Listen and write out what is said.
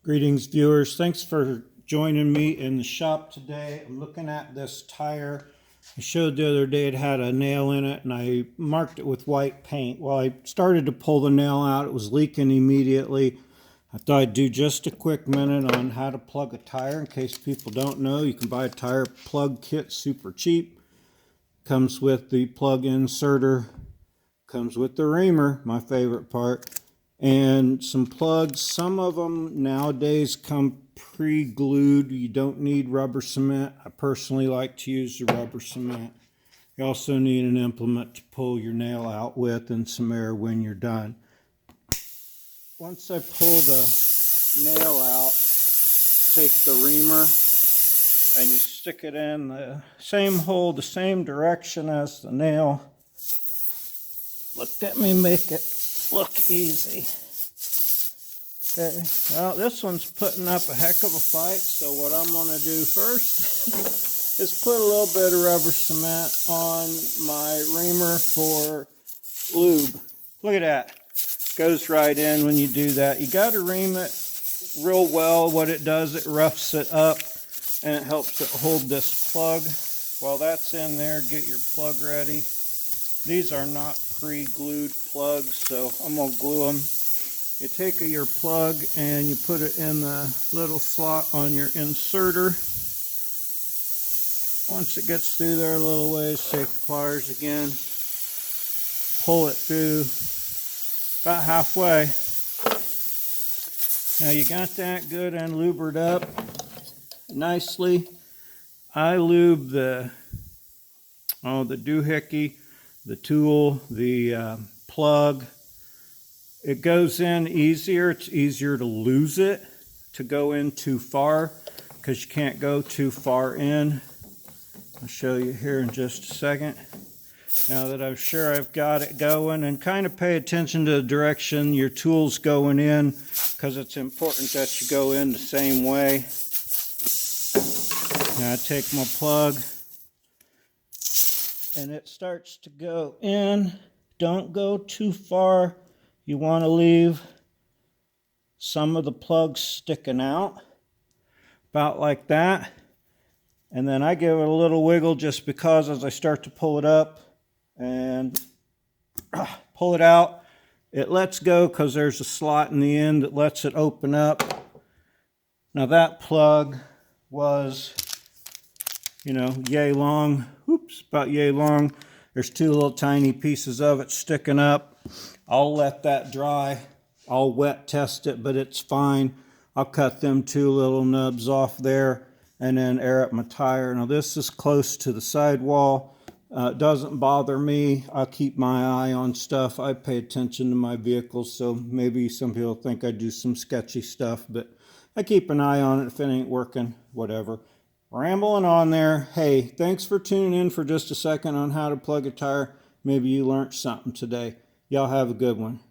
Greetings, viewers. Thanks for joining me in the shop today. I'm looking at this tire. I showed the other day it had a nail in it, and I marked it with white paint. Well, I started to pull the nail out. It was leaking immediately. I thought I'd do just a quick minute on how to plug a tire. In case people don't know, you can buy a tire plug kit super cheap. Comes with the plug inserter. Comes with the reamer, my favorite part. And some plugs. Some of them nowadays come pre-glued. You don't need rubber cement. I personally like to use the rubber cement. You also need an implement to pull your nail out with and some air when you're done. Once I pull the nail out, take the reamer and you stick it in the same hole, the same direction as the nail. Look at me make it look easy. Okay, well, this one's putting up a heck of a fight, so what I'm going to do first is put a little bit of rubber cement on my reamer for lube. Look at that. Goes right in when you do that. You got to ream it real well. What it does, it roughs it up and it helps it hold this plug. While that's in there, get your plug ready. These are not pre-glued plugs, so I'm going to glue them. You take your plug and you put it in the little slot on your inserter. Once it gets through there a little ways, take the pliers again, pull it through about halfway. Now you got that good and lubered up nicely. I lube the doohickey, the tool, the plug. It goes in easier. It's easier to lose it, to go in too far, because you can't go too far in. I'll show you here in just a second. Now that I'm sure I've got it going, and kind of pay attention to the direction your tool's going in, because it's important that you go in the same way. Now I take my plug and it starts to go in. Don't go too far. You want to leave some of the plugs sticking out, about like that. And then I give it a little wiggle just because as I start to pull it up and pull it out, it lets go because there's a slot in the end that lets it open up. Now that plug was, yay long. Oops, about yay long. There's two little tiny pieces of it sticking up. I'll let that dry. I'll wet test it, but it's fine. I'll cut them two little nubs off there and then air up my tire. Now this is close to the sidewall. It doesn't bother me. I'll keep my eye on stuff. I pay attention to my vehicles, so maybe some people think I do some sketchy stuff, but I keep an eye on it. If it ain't working, whatever. Rambling on there. Hey, thanks for tuning in for just a second on how to plug a tire. Maybe you learned something today. Y'all have a good one.